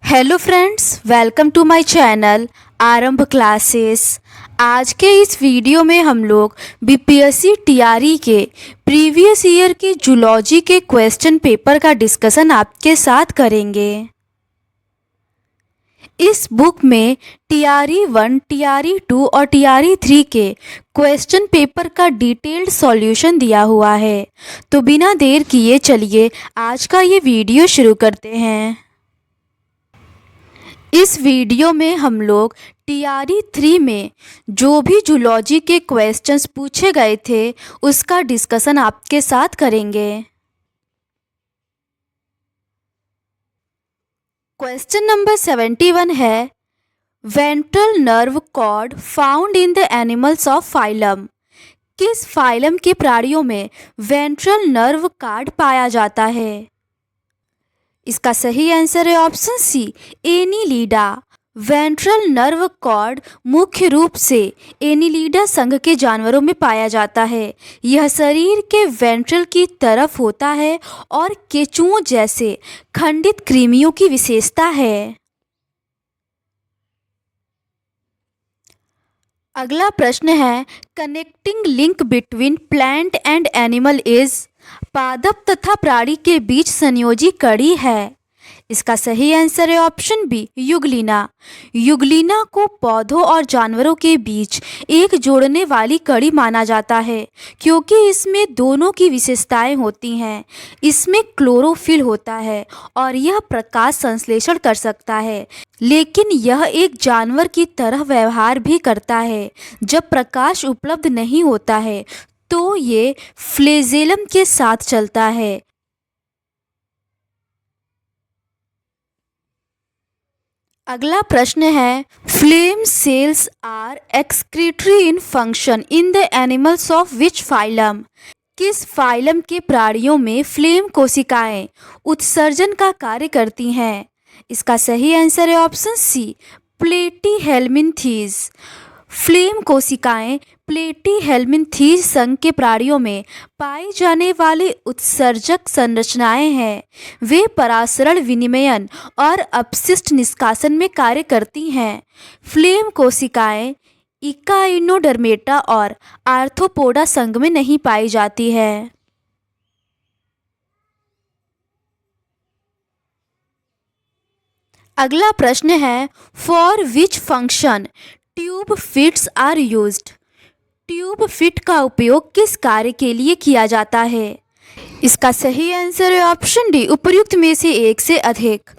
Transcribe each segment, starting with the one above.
Hello friends, welcome to my channel Aarambh classes. आज के इस वीडियो में हम लोग बीपीएससी टीआरई के प्रीवियस ईयर के जूलॉजी के क्वेश्चन पेपर का डिस्कशन आपके साथ करेंगे। इस बुक में टीआरई 1, टीआरई 2 और टीआरई 3 के क्वेश्चन पेपर का डिटेल्ड सॉल्यूशन दिया हुआ है। तो बिना देर किए चलिए आज का ये वीडियो शुरू करते हैं। इस वीडियो में हम लोग टीआरई 3 में जो भी जूलॉजी के क्वेश्चंस पूछे गए थे उसका डिस्कशन आपके साथ करेंगे। क्वेश्चन नंबर 71 है, ventral nerve cord found in the animals of phylum. किस फाइलम के प्राणियों में वेंट्रल नर्व कॉर्ड पाया जाता है? इसका सही आंसर है option C, Annelida. Ventral nerve cord मुख्य रूप से एनीलिडा संघ के जानवरों में पाया जाता है। यह शरीर के वेंट्रल की तरफ होता है और केंचुओं जैसे खंडित कृमियों की विशेषता है। अगला प्रश्न है, connecting link between plant and animal is. पादप तथा प्राणी के बीच संयोजी कड़ी है। इसका सही आंसर है ऑप्शन बी, युगलिना। युगलिना को पौधों और जानवरों के बीच एक जोड़ने वाली कड़ी माना जाता है क्योंकि इसमें दोनों की विशेषताएं होती हैं। इसमें क्लोरोफिल होता है और यह प्रकाश संश्लेषण कर सकता है, लेकिन यह एक जानवर की तरह व्यवहार भी करता है। जब प्रकाश उपलब्ध नहीं होता है तो ये फ्लेजेलम के साथ चलता है। अगला प्रश्न है, flame cells are excretory in function in the animals of which phylum. किस फाइलम के प्राणियों में फ्लेम कोशिकाएं उत्सर्जन का कार्य करती हैं? इसका सही आंसर है ऑप्शन सी, प्लेटीहेल्मिन्थीज। फ्लेम कोशिकाएं प्लेटीहेल्मिन्थीज संघ के प्राणियों में पाई जाने वाले उत्सर्जक संरचनाएं हैं। वे परासरण विनिमयन और अपशिष्ट निष्कासन में कार्य करती हैं। फ्लेम कोशिकाएं इकाइनोडर्मेटा और आर्थ्रोपोडा संघ में नहीं पाई जाती है। अगला प्रश्न है, for which function tube feet are used. Tube feet का उपयोग किस कार्य के लिए किया जाता है? इसका सही आंसर है ऑप्शन डी, उपर्युक्त में से एक से अधिक।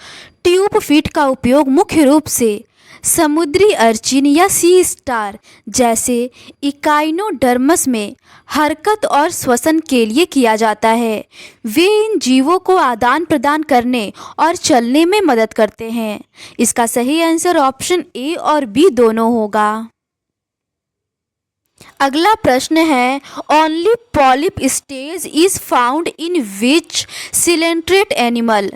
ट्यूब फिट का उपयोग मुख्य रूप से समुद्री अर्चिन या सी स्टार जैसे इकाइनोडर्मस में हरकत और श्वसन के लिए किया जाता है। वे इन जीवों को आदान प्रदान करने और चलने में मदद करते हैं। इसका सही आंसर ऑप्शन ए और बी दोनों होगा। अगला प्रश्न है, only polyp stage is found in which coelenterate animal.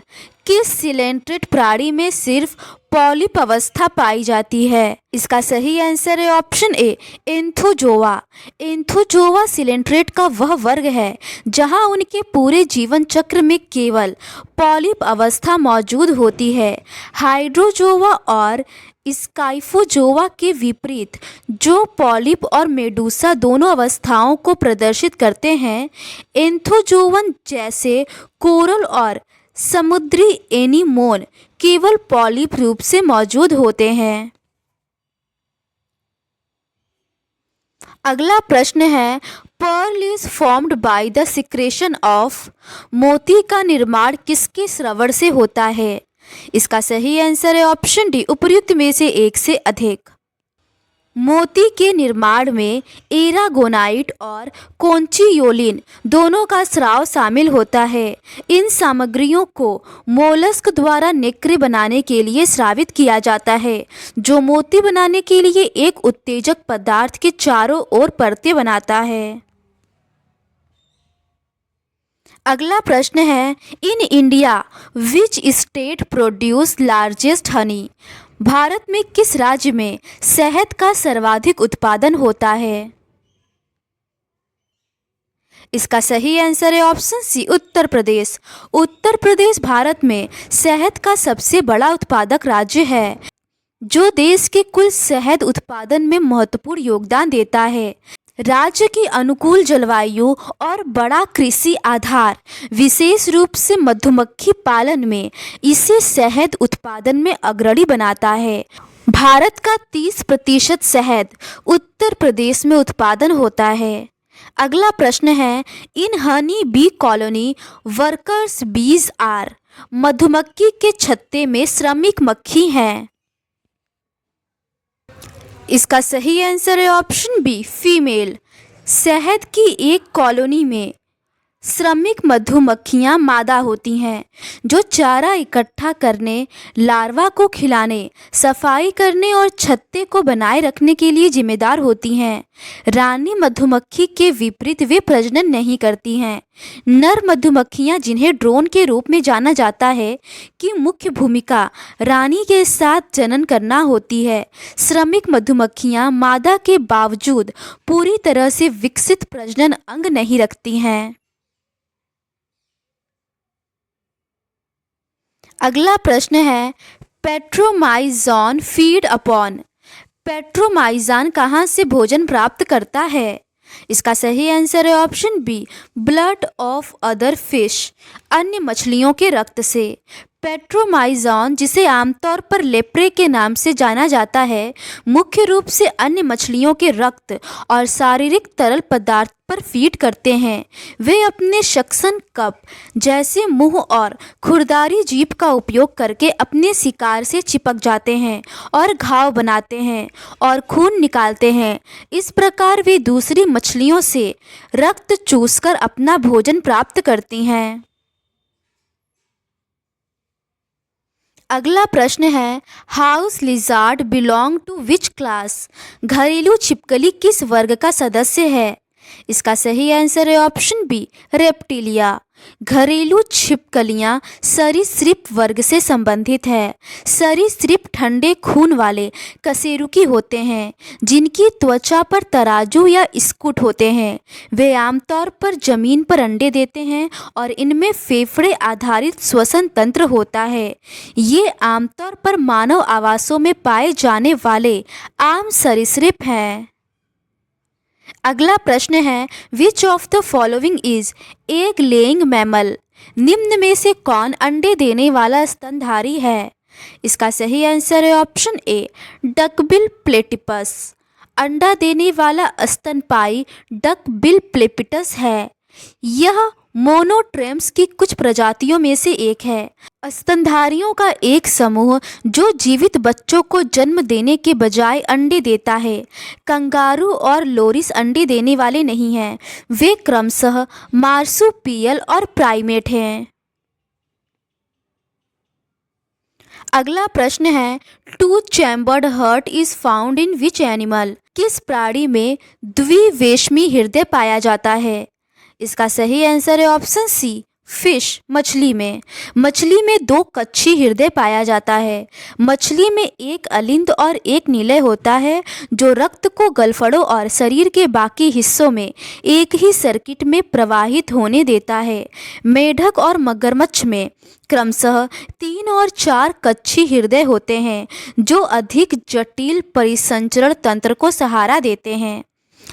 किस सिलेंट्रेट प्राणी में सिर्फ पॉलिप अवस्था पाई जाती है? इसका सही आंसर है option A, Anthozoa. Anthozoa coelenterate का वह वर्ग है जहां उनके पूरे जीवन चक्र में केवल पॉलिप अवस्था मौजूद होती है। हाइड्रोजोआ और स्काइफोजोआ के विपरीत, जो पॉलिप और मेडूसा दोनों अवस्थाओं को प्रदर्शित करते हैं, एंथोजोवन जैसे कोरल और समुद्री एनीमोन केवल पॉलिप रूप से मौजूद होते हैं। अगला प्रश्न है, pearl is formed by the secretion of. मोती का निर्माण किसके स्रवण से होता है? इसका सही आंसर है ऑप्शन डी, उपर्युक्त में से एक से अधिक। मोती के निर्माण में एरागोनाइट और कॉन्चियोलिन दोनों का स्राव शामिल होता है। इन सामग्रियों को मोलस्क द्वारा नेक्रे बनाने के लिए स्रावित किया जाता है, जो मोती बनाने के लिए एक उत्तेजक पदार्थ के चारों ओर परतें बनाता है। अगला प्रश्न है, in India which state produce largest Honey. Bharat में किस राज्य में शहद का सर्वाधिक उत्पादन होता है? इसका सही आंसर है ऑप्शन सी, उत्तर प्रदेश। उत्तर प्रदेश भारत में शहद का सबसे बड़ा उत्पादक राज्य है, जो देश के कुल शहद उत्पादन में महत्वपूर्ण योगदान देता है। राज्य की अनुकूल जलवायु और बड़ा कृषि आधार विशेष रूप से मधुमक्खी पालन में इसे शहद उत्पादन में अग्रणी बनाता है। भारत का 30% शहद उत्तर प्रदेश में उत्पादन होता है। अगला प्रश्न है, इन honey bee colony workers bees are. मधुमक्खी के छत्ते में श्रमिक मक्खी हैं। इसका सही आंसर है ऑप्शन बी, फीमेल। शहद की एक कॉलोनी में श्रमिक मधुमक्खियां मादा होती हैं, जो चारा इकट्ठा करने, लार्वा को खिलाने, सफाई करने और छत्ते को बनाए रखने के लिए जिम्मेदार होती हैं। रानी मधुमक्खी के विपरीत वे प्रजनन नहीं करती हैं। नर मधुमक्खियां, जिन्हें ड्रोन के रूप में जाना जाता है, की मुख्य भूमिका रानी के साथ जनन करना होती है। श्रमिक मधुमक्खियां मादा के बावजूद पूरी तरह से विकसित प्रजनन अंग नहीं रखती हैं। अगला प्रश्न है, पेट्रोमाइजॉन फीड अपॉन। पेट्रोमाइजॉन कहाँ से भोजन प्राप्त करता है? इसका सही आंसर है option B, blood of other fish. अन्य मछलियों के रक्त से। पेट्रोमाइजॉन, जिसे आमतौर पर लेप्रे के नाम से जाना जाता है, मुख्य रूप से अन्य मछलियों के रक्त और शारीरिक तरल पदार्थ पर फीड करते हैं। वे अपने सक्शन कप जैसे मुंह और खुरदारी जीभ का उपयोग करके अपने शिकार से चिपक जाते हैं और घाव बनाते हैं और खून निकालते हैं। इस प्रकार वे दूसरी मछलियों से रक्त चूसकर अपना भोजन प्राप्त करती हैं। अगला प्रश्न है, house lizard belong to which class. घरेलू छिपकली किस वर्ग का सदस्य है? इसका सही आंसर है ऑप्शन बी, रेप्टिलिया। घरेलू छिपकलियां सरीसृप वर्ग से संबंधित है। सरीसृप ठंडे खून वाले कशेरुकी होते हैं, जिनकी त्वचा पर तराजू या स्कूट होते हैं। वे आमतौर पर जमीन पर अंडे देते हैं और इनमें फेफड़े आधारित श्वसन तंत्र होता है। ये आमतौर पर मानव आवासों में पाए जाने वाले आम सरीसृप हैं। अगला प्रश्न है, which of the following is egg laying mammal. निम्न में से कौन अंडे देने वाला स्तनधारी है? इसका सही आंसर है ऑप्शन ए, डकबिल प्लेटिपस। अंडा देने वाला स्तनपायी डकबिल प्लेपिटस है। यह मोनोट्रेम्स की कुछ प्रजातियों में से एक है। स्तनधारियों का एक समूह जो जीवित बच्चों को जन्म देने के बजाय अंडे देता है। कंगारू और लोरिस अंडे देने वाले नहीं हैं। वे क्रमशः मार्सुपियल और प्राइमेट हैं। अगला प्रश्न है, two chambered heart is found in which animal. किस प्राणी में द्विवेशमी हृदय पाया जाता है? इसका सही आंसर है ऑप्शन सी, फिश। मछली में 2 कच्छी हृदय पाया जाता है। मछली में एक अलिंद और एक निलय होता है, जो रक्त को गलफड़ों और शरीर के बाकी हिस्सों में एक ही सर्किट में प्रवाहित होने देता है। मेढक और मगरमच्छ में क्रमशः 3 और 4 कच्छी हृदय होते हैं, जो अधिक जटिल परिसंचरण तंत्र को सहारा देते हैं।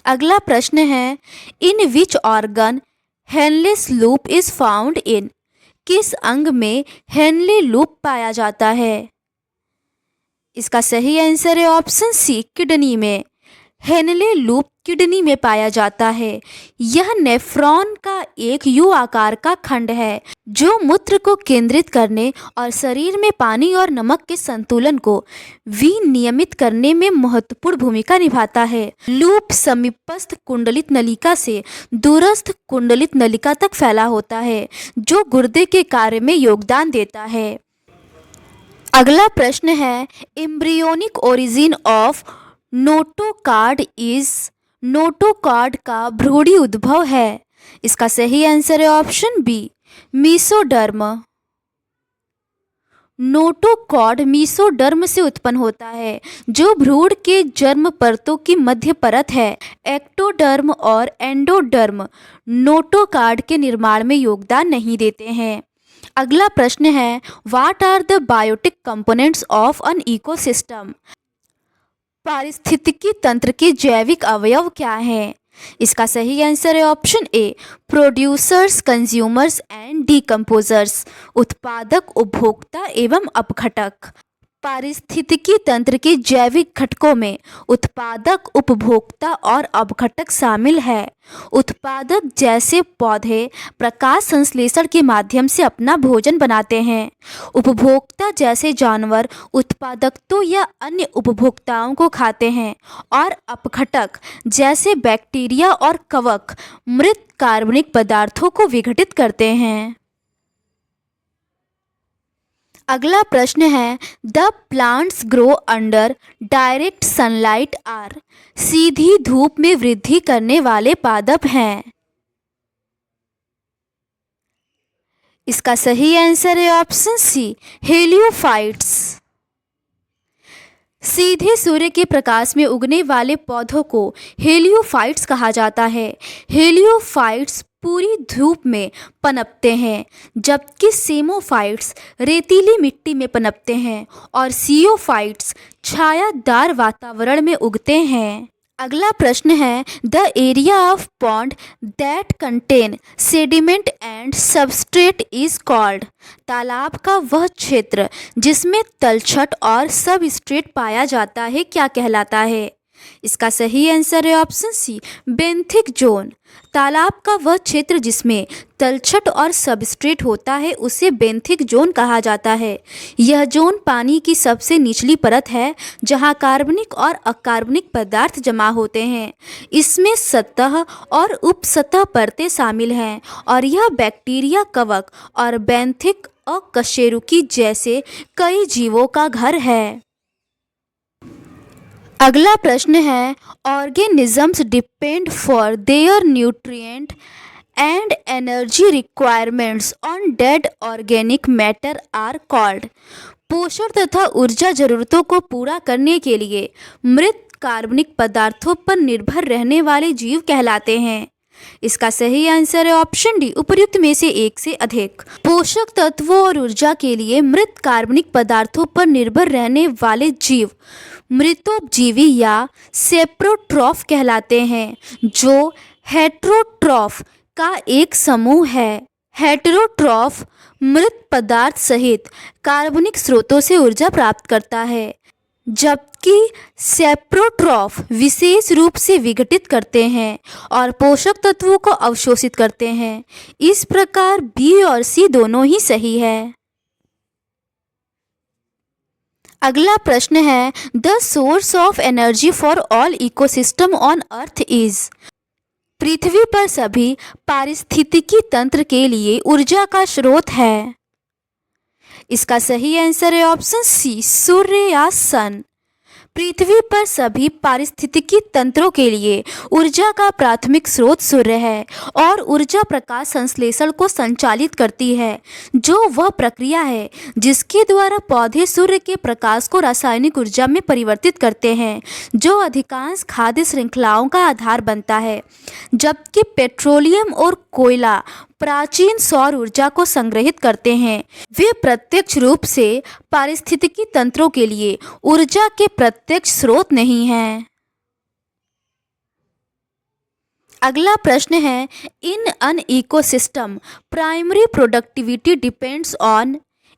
अगला प्रश्न है, in which organ Henle's loop is found in. किस अंग में हेनले लूप पाया जाता है? इसका सही आंसर है ऑप्शन सी, किडनी में। हेनले लूप किडनी में पाया जाता है। यह नेफ्रॉन का एक यू आकार का खंड है, जो मूत्र को केंद्रित करने और शरीर में पानी और नमक के संतुलन को विनियमित करने में महत्वपूर्ण भूमिका निभाता है। लूप समीपस्थ कुंडलित नलिका से दूरस्थ कुंडलित नलिका तक फैला होता है, जो गुर्दे के कार्य में योगदान देता है। अगला प्रश्न है, embryonic origin of notochord is. Notochord का भ्रूणी उद्भव है। इसका सही आंसर है option B, mesoderm. Notochord mesoderm से उत्पन्न होता है, जो भ्रूण के जर्म परतों की मध्य परत है। एक्टोडर्म और एंडोडर्म नोटोकॉड के निर्माण में योगदान नहीं देते हैं। अगला प्रश्न है, what are the biotic components of an ecosystem? पारिस्थितिकी तंत्र के जैविक अवयव क्या हैं? इसका सही आंसर है option A, producers, consumers and decomposers, उत्पादक, उपभोक्ता एवं अपघटक। पारिस्थितिकी तंत्र के जैविक घटकों में उत्पादक, उपभोक्ता और अपघटक शामिल है। उत्पादक जैसे पौधे प्रकाश संश्लेषण के माध्यम से अपना भोजन बनाते हैं। उपभोक्ता जैसे जानवर उत्पादकतों या अन्य उपभोक्ताओं को खाते हैं। और अपघटक जैसे बैक्टीरिया और कवक मृत कार्बनिक पदार्थों को विघटित करते हैं। अगला प्रश्न है, the plants grow under direct sunlight are? सीधी धूप में वृद्धि करने वाले पादप हैं। इसका सही आंसर है ऑप्शन सी, हेलियोफाइट्स। सीधे सूर्य के प्रकाश में उगने वाले पौधों को हेलियोफाइट्स कहा जाता है। हेलियोफाइट्स पूरी धूप में पनपते हैं, जबकि सेमोफाइट्स रेतीली मिट्टी में पनपते हैं और सियोफाइट्स छायादार वातावरण में उगते हैं। अगला प्रश्न है, the area of pond that contain sediment and substrate is called? तालाब का वह क्षेत्र जिसमें तलछट और सबस्ट्रेट पाया जाता है क्या कहलाता है? इसका सही आंसर है ऑप्शन सी, बेंथिक जोन। तालाब का वह क्षेत्र जिसमें तलछट और सबस्ट्रेट होता है उसे बेंथिक जोन कहा जाता है। यह जोन पानी की सबसे निचली परत है जहां कार्बनिक और अकार्बनिक पदार्थ जमा होते हैं। इसमें सतह और उपसतह परतें शामिल हैं और यह बैक्टीरिया, कवक और बेंथिक अकशेरुकी जैसे कई जीवों का घर है। अगला प्रश्न है, organisms depend for their nutrient and energy requirements on dead organic matter are called? पोषण तथा ऊर्जा जरूरतों को पूरा करने के लिए मृत कार्बनिक पदार्थों पर निर्भर रहने वाले जीव कहलाते हैं। इसका सही आंसर है ऑप्शन डी, उपर्युक्त में से एक से अधिक। पोषक तत्वों और ऊर्जा के लिए मृत कार्बनिक पदार्थों पर निर्भर रहने वाले जीव मृतोपजीवी या सेप्रोट्रॉफ कहलाते हैं, जो हेटेरोट्रॉफ का एक समूह है। हेटेरोट्रॉफ मृत पदार्थ सहित कार्बनिक स्रोतों से ऊर्जा प्राप्त करता है, जबकि सेप्रोट्रॉफ विशेष रूप से विघटित करते हैं और पोषक तत्वों को अवशोषित करते हैं। इस प्रकार बी और सी दोनों ही सही है। अगला प्रश्न है, the source of energy for all ecosystem on earth is? पृथ्वी पर सभी पारिस्थितिकी तंत्र के लिए ऊर्जा का स्रोत है। इसका सही आंसर है ऑप्शन सी, सूर्य या सन। पृथ्वी पर सभी पारिस्थितिकी तंत्रों के लिए ऊर्जा का प्राथमिक स्रोत सूर्य है और ऊर्जा प्रकाश संश्लेषण को संचालित करती है, जो वह प्रक्रिया है जिसके द्वारा पौधे सूर्य के प्रकाश को रासायनिक ऊर्जा में परिवर्तित करते हैं, जो अधिकांश खाद्य श्रृंखलाओं का आधार बनता है। जबकि पेट्रोलियम और कोयला प्राचीन सौर ऊर्जा को संग्रहित करते हैं। वे प्रत्यक्ष रूप से पारिस्थितिकी तंत्रों के लिए ऊर्जा के प्रत्यक्ष स्रोत नहीं हैं। अगला प्रश्न है, in an ecosystem primary productivity depends on?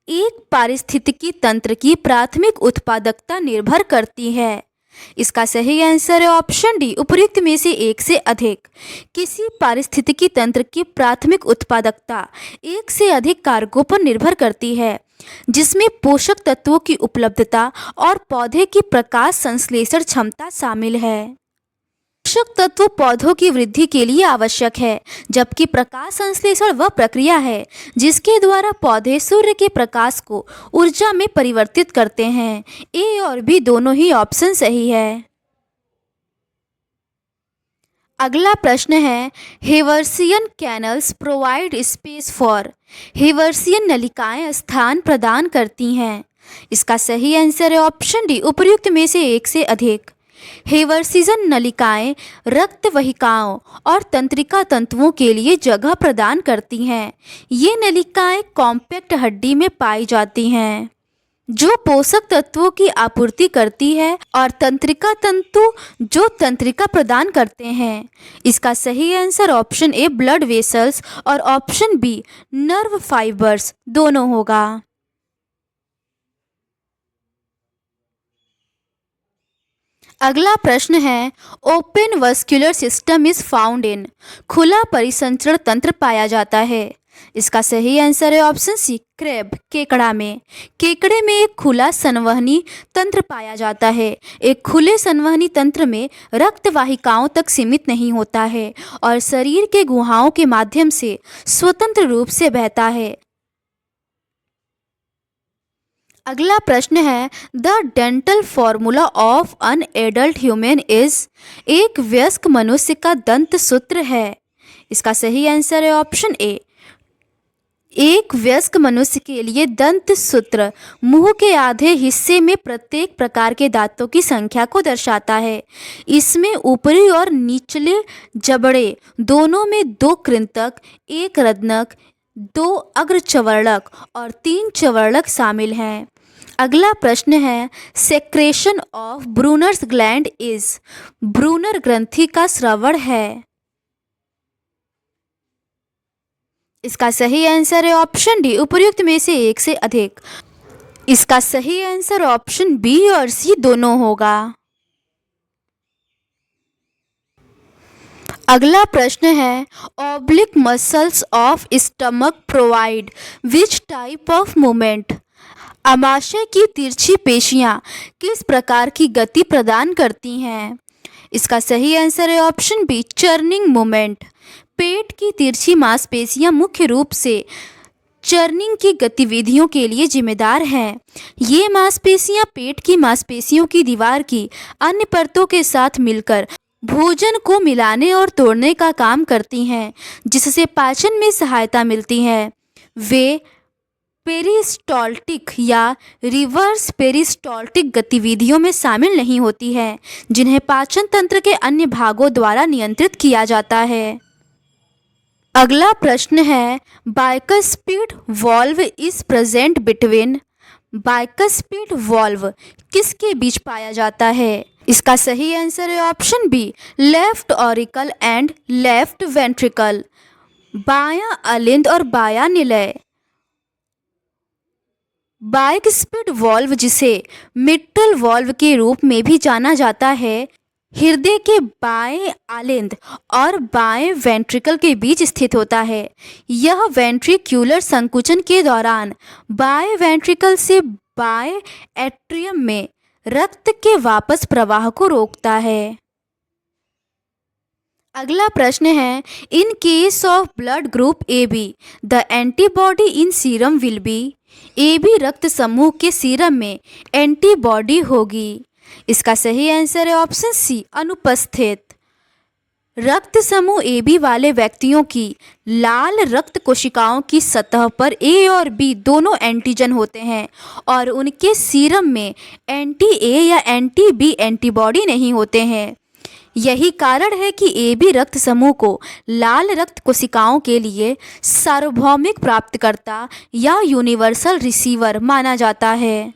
एक पारिस्थितिकी तंत्र की प्राथमिक उत्पादकता निर्भर करती है। इसका सही आंसर है ऑप्शन डी, उपर्युक्त में से एक से अधिक। किसी पारिस्थितिकी तंत्र की प्राथमिक उत्पादकता एक से अधिक कारकों पर निर्भर करती है, जिसमें पोषक तत्वों की उपलब्धता और पौधे की प्रकाश संश्लेषण क्षमता शामिल है। पोषक तत्व पौधों की वृद्धि के लिए आवश्यक है, जबकि प्रकाश संश्लेषण वह प्रक्रिया है जिसके द्वारा पौधे सूर्य के प्रकाश को ऊर्जा में परिवर्तित करते हैं। ए और बी दोनों ही ऑप्शन सही है। अगला प्रश्न है, हेवर्सियन कैनल्स प्रोवाइड स्पेस फॉर। हेवर्सियन नलिकाएं स्थान प्रदान करती हैं। इसका सही आंसर है ऑप्शन डी, उपर्युक्त में से एक से अधिक। हेवर्सियन नलिकाएं रक्त वाहिकाओं और तंत्रिका तंतुओं के लिए जगह प्रदान करती हैं। ये नलिकाएं कॉम्पैक्ट हड्डी में पाई जाती हैं जो पोषक तत्वों की आपूर्ति करती है, और तंत्रिका तंतु जो तंत्रिका प्रदान करते हैं। इसका सही answer option A blood vessels और ऑप्शन बी नर्व फाइबर्स दोनों होगा। अगला प्रश्न है, open vascular system is found इन। खुला परिसंचरण तंत्र पाया जाता है। इसका सही आंसर है ऑप्शन सी क्रैब, केकड़ा में। केकड़े में एक खुला संवहनी तंत्र पाया जाता है। एक खुले संवहनी तंत्र में रक्त वाहिकाओं तक सीमित नहीं होता है और शरीर के गुहाओं के माध्यम से स्वतंत्र रूप से बहता है। अगला प्रश्न है, the dental formula of an adult human is. एक वयस्क मनुष्य का दंत सूत्र है। इसका सही आंसर है ऑप्शन ए। एक वयस्क मनुष्य के लिए दंत सूत्र मुंह के आधे हिस्से में प्रत्येक प्रकार के दांतों की संख्या को दर्शाता है। इसमें ऊपरी और निचले जबड़े दोनों में 2 कृंतक, 1 रत्नक, 2 अग्रचर्वणक और 3 चर्वणक शामिल हैं। अगला प्रश्न है, secretion of Brunner's gland is. Brunner ग्रंथि का स्रवण है। इसका सही आंसर है ऑप्शन डी, उपर्युक्त में से एक से अधिक। इसका सही आंसर ऑप्शन बी और सी दोनों होगा। अगला प्रश्न है, oblique muscles of stomach provide which type of movement. आमाशय की तिरछी पेशियां किस प्रकार की गति प्रदान करती हैं। इसका सही आंसर है ऑप्शन बी चर्निंग मूवमेंट। पेट की तिरछी मांसपेशियां मुख्य रूप से चर्निंग की गतिविधियों के लिए जिम्मेदार हैं। ये मांसपेशियां पेट की मांसपेशियों की दीवार की अन्य परतों के साथ मिलकर भोजन को मिलाने और तोड़ने का काम करती हैं, जिससे पाचन में सहायता मिलती है। वे पेरिस्टॉल्टिक या रिवर्स पेरिस्टॉल्टिक गतिविधियों में शामिल नहीं होती है, जिन्हें पाचन तंत्र के अन्य भागों द्वारा नियंत्रित किया जाता है। अगला प्रश्न है, bicuspid valve is present between. Bicuspid valve किसके बीच पाया जाता है। इसका सही आंसर है option B left auricle and left ventricle. बायां अलिंद और बायां निलय। बाइकस्पीड वॉल्व, जिसे मिट्रल वॉल्व के रूप में भी जाना जाता है, हृदय के बाएं आलिंद और बाएं वेंट्रिकल के बीच स्थित होता है। यह वेंट्रिक्यूलर संकुचन के दौरान बाएं वेंट्रिकल से बाएं एट्रियम में रक्त के वापस प्रवाह को रोकता है। अगला प्रश्न है, in case of blood group A B the antibody in serum will be. A B रक्त समूह के सीरम में एंटीबॉडी होगी। इसका सही आंसर है ऑप्शन सी अनुपस्थित। रक्त समूह ए बी वाले व्यक्तियों की लाल रक्त कोशिकाओं की सतह पर ए और बी दोनों एंटीजन होते हैं और उनके सीरम में एंटी ए या एंटी बी एंटीबॉडी नहीं होते हैं। यही कारण है कि ए बी रक्त समूह को लाल रक्त कोशिकाओं के लिए सार्वभौमिक प्राप्तकर्ता या यूनिवर्सल रिसीवर माना जाता है।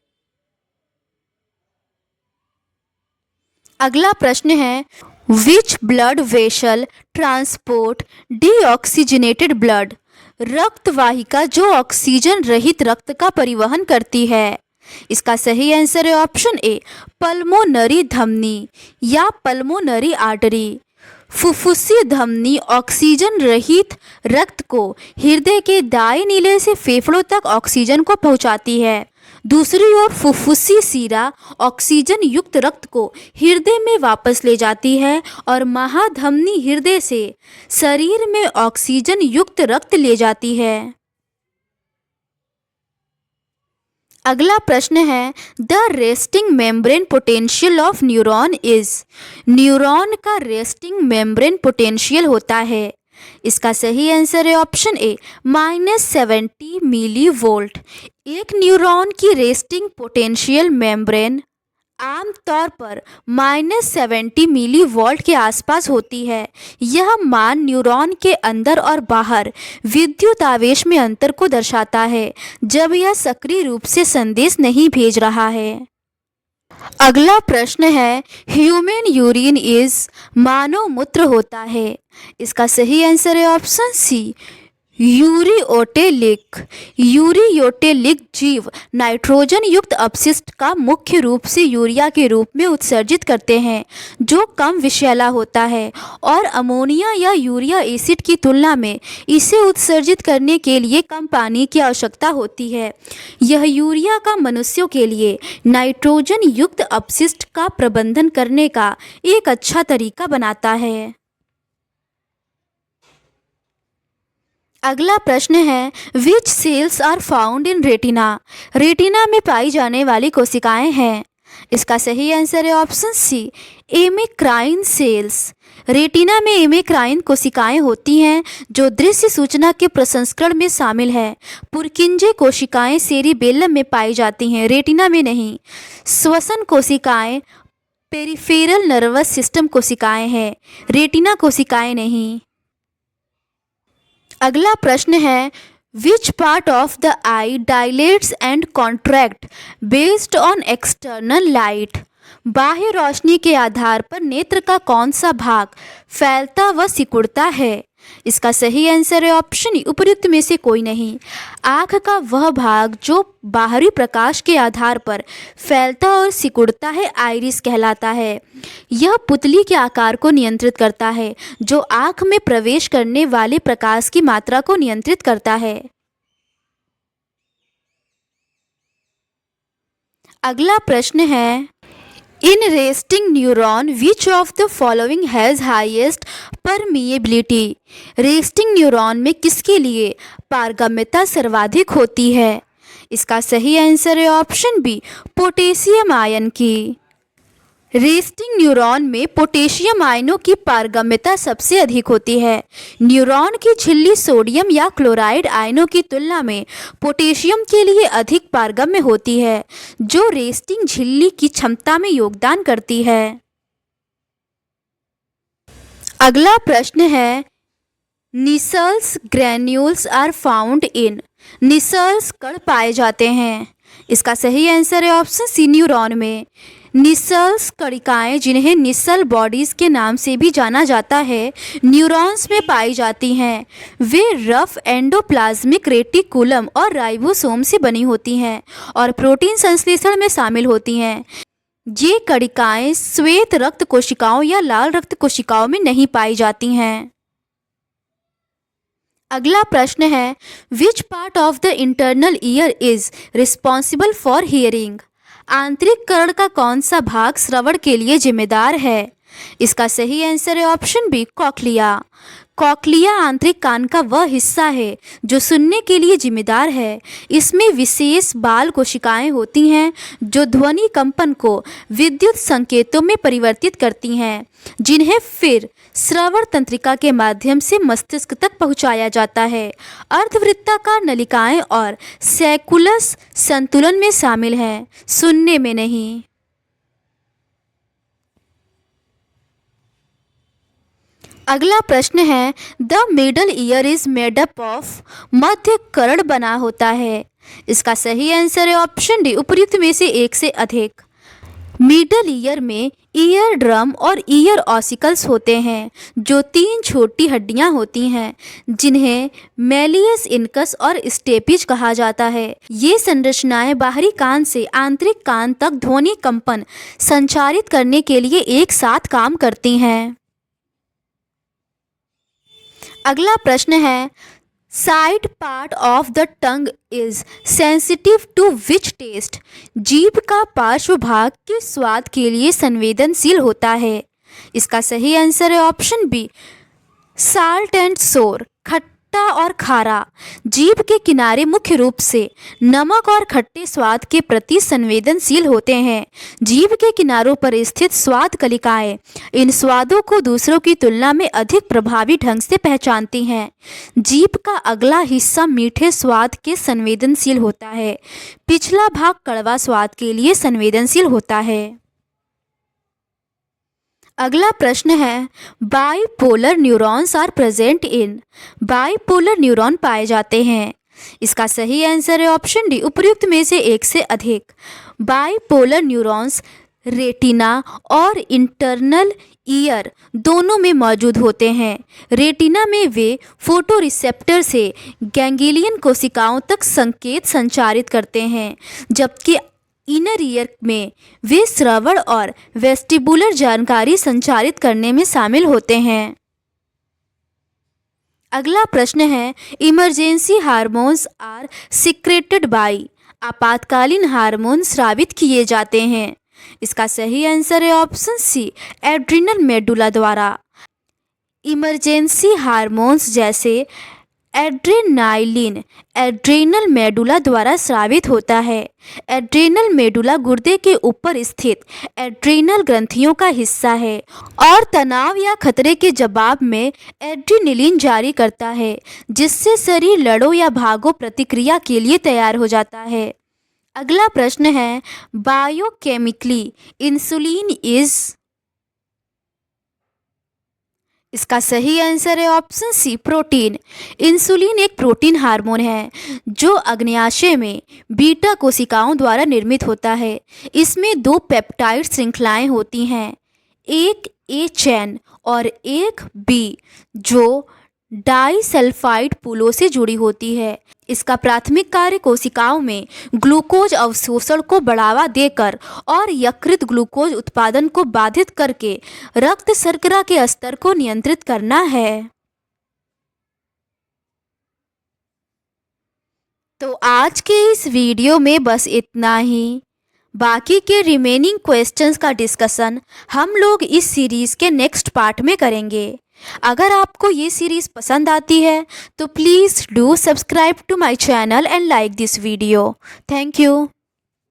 अगला प्रश्न है, which blood vessel transport deoxygenated blood. रक्त वाहिका जो ऑक्सीजन रहित रक्त का परिवहन करती है। इसका सही आंसर है ऑप्शन ए पल्मोनरी धमनी या पल्मोनरी आर्टरी। फुफ्फुसीय धमनी ऑक्सीजन रहित रक्त को हृदय के दाएं नीले से फेफड़ों तक ऑक्सीजन को पहुंचाती है। दूसरी ओर फुफ्फुसीय शिरा ऑक्सीजन युक्त रक्त को हृदय में वापस ले जाती है और महाधमनी हृदय से शरीर में ऑक्सीजन युक्त रक्त ले जाती है। अगला प्रश्न है the resting membrane potential of neuron is. Neuron का रेस्टिंग मेम्ब्रेन पोटेंशियल होता है। इसका सही आंसर है ऑप्शन ए -70 मिली वोल्ट। एक न्यूरॉन की रेस्टिंग पोटेंशियल मेम्ब्रेन आमतौर पर -70 मिली वोल्ट के आसपास होती है। यह मान न्यूरॉन के अंदर और बाहर विद्युत आवेश में अंतर को दर्शाता है जब यह सक्रिय रूप से संदेश नहीं भेज रहा है। अगला प्रश्न है ह्यूमन यूरिन इज। मानव मूत्र होता है। इसका सही आंसर है ऑप्शन सी यूरियोटेलिक। यूरियोटेलिक जीव नाइट्रोजन युक्त अपशिष्ट का मुख्य रूप से यूरिया के रूप में उत्सर्जित करते हैं जो कम विषैला होता है और अमोनिया या यूरिया एसिड की तुलना में इसे उत्सर्जित करने के लिए कम पानी की आवश्यकता होती है। यह यूरिया का मनुष्यों के लिए नाइट्रोजन युक्त अपशिष्ट का प्रबंधन करने का एक अच्छा तरीका बनाता है। अगला प्रश्न है which cells are found in retina. Retina में पाई जाने वाली कोशिकाएं हैं। इसका सही आंसर है ऑप्शन सी एमेक्राइन सेल्स। रेटिना में एमेक्राइन कोशिकाएं होती हैं जो दृश्य सूचना के प्रसंस्करण में शामिल है। पुरकिंजे कोशिकाएं सेरिबेलम में पाई जाती हैं, रेटिना में नहीं। श्वसन कोशिकाएं पेरिफेरल नर्वस सिस्टम कोशिकाएं हैं, रेटिना कोशिकाएं नहीं। अगला प्रश्न है which part of the I dilates and contract based on external light. बाह्य रोशनी के आधार पर नेत्र का कौन सा भाग फैलता व सिकुड़ता है। इसका सही आंसर है ऑप्शन उपयुक्त में से कोई नहीं। आँख का वह भाग जो बाहरी प्रकाश के आधार पर फैलता और सिकुड़ता है आइरिस कहलाता है। यह पुतली के आकार को नियंत्रित करता है जो आँख में प्रवेश करने वाले प्रकाश की मात्रा को नियंत्रित करता है। अगला प्रश्न है in resting neuron which of the following has highest permeability. Resting neuron में किसके लिए पारगम्यता सर्वाधिक होती है। इसका सही आंसर है ऑप्शन बी पोटेशियम आयन की। रेस्टिंग न्यूरॉन में पोटेशियम आयनों की पारगम्यता सबसे अधिक होती है। न्यूरॉन की झिल्ली सोडियम या क्लोराइड आयनों की तुलना में पोटेशियम के लिए अधिक पारगम्य होती है जो रेस्टिंग झिल्ली की क्षमता में योगदान करती है। अगला प्रश्न है Nissl's granules are found in. Nissl's कण पाए जाते हैं। इसका सही आंसर है ऑप्शन सी न्यूरॉन में। निसल्स कणिकाएं जिन्हें निसल बॉडीज के नाम से भी जाना जाता है न्यूरॉन्स में पाई जाती हैं। वे रफ एंडोप्लाज्मिक रेटिकुलम और राइबोसोम से बनी होती हैं और प्रोटीन संश्लेषण में शामिल होती हैं। ये कणिकाएं श्वेत रक्त कोशिकाओं या लाल रक्त कोशिकाओं में नहीं पाई जाती हैं। अगला प्रश्न है which part of the internal ear is responsible for hearing. आंतरिक कर्ण का कौन सा भाग श्रवण के लिए जिम्मेदार है। इसका सही आंसर है ऑप्शन बी कॉक्लिया। कॉक्लिया आंतरिक कान का वह हिस्सा है जो सुनने के लिए जिम्मेदार है। इसमें विशेष बाल कोशिकाएं होती हैं जो ध्वनि कंपन को विद्युत संकेतों में परिवर्तित करती हैं जिन्हें फिर श्रवण तंत्रिका के माध्यम से मस्तिष्क तक पहुंचाया जाता है। अर्धवृत्ताकार नलिकाएं और सैकुलस संतुलन में शामिल हैं, सुनने में नहीं। अगला प्रश्न है the middle ear is made up of. मध्य कर्ण बना होता है। इसका सही आंसर है ऑप्शन डी उपयुक्त में से एक से अधिक। मिडल ईयर में ईयर ड्रम और ईयर ऑसिकल्स होते हैं जो 3 छोटी हड्डियां होती हैं जिन्हें मेलियस इनकस और स्टेपिज कहा जाता है। ये संरचनाएं बाहरी कान से आंतरिक कान तक ध्वनि कंपन संचारित करने के लिए एक साथ काम करती हैं। अगला प्रश्न है side part of the tongue is sensitive to which taste. जीभ का पार्श्व भाग किस स्वाद के लिए संवेदनशील होता है। इसका सही आंसर है ऑप्शन बी साल्ट एंड सोर, खट्टा खट्टा और खारा। जीभ के किनारे मुख्य रूप से नमक और खट्टे स्वाद के प्रति संवेदनशील होते हैं। जीभ के किनारों पर स्थित स्वाद कलिकाएं इन स्वादों को दूसरों की तुलना में अधिक प्रभावी ढंग से पहचानती हैं। जीभ का अगला हिस्सा मीठे स्वाद के संवेदनशील होता है। पिछला भाग कड़वा स्वाद के लिए संवेदनशील होता है। अगला प्रश्न है, bipolar neurons are present in. Bipolar neuron पाए जाते हैं। इसका सही आंसर है ऑप्शन डी, उपर्युक्त में से एक से अधिक। बाइपोलर न्यूरॉन्स रेटिना और इंटरनल ईयर दोनों में मौजूद होते हैं। रेटिना में वे फोटोरिसेप्टर से गैंग्लियन कोशिकाओं तक संकेत संचारित करते हैं, जबकि इनर ईयर में वे श्रवण और वेस्टिबुलर जानकारी संचारित करने में शामिल होते हैं। अगला प्रश्न है, emergency hormones are secreted by. आपातकालीन हार्मोन स्रावित किए जाते हैं। इसका सही आंसर है ऑप्शन सी, एड्रिनल मेडुला द्वारा। इमरजेंसी हार्मोन्स जैसे एड्रेनालिन एड्रेनल मेडुला द्वारा स्रावित होता है। एड्रेनल मेडुला गुर्दे के ऊपर स्थित एड्रेनल ग्रंथियों का हिस्सा है और तनाव या खतरे के जवाब में एड्रेनलिन जारी करता है, जिससे शरीर लड़ो या भागो प्रतिक्रिया के लिए तैयार हो जाता है। अगला प्रश्न है, बायोकेमिकली इंसुलिन इज। इसका सही आंसर है ऑप्शन सी, प्रोटीन। इंसुलिन एक प्रोटीन हार्मोन है जो अग्न्याशय में बीटा कोशिकाओं द्वारा निर्मित होता है। इसमें दो पेप्टाइड श्रृंखलाएं होती हैं, एक ए चैन और एक बी, जो डाइसल्फाइड पुलों से जुड़ी होती है। इसका प्राथमिक कार्य कोशिकाओं में ग्लूकोज अवशोषण को बढ़ावा देकर और यकृत ग्लूकोज उत्पादन को बाधित करके रक्त शर्करा के स्तर को नियंत्रित करना है। तो आज के इस वीडियो में बस इतना ही। बाकी के रिमेनिंग क्वेश्चंस का डिस्कशन हम लोग इस सीरीज के नेक्स्ट पार्ट में करेंगे। अगर आपको ये सीरीज़ पसंद आती है तो please do subscribe to my channel and like this video. Thank you.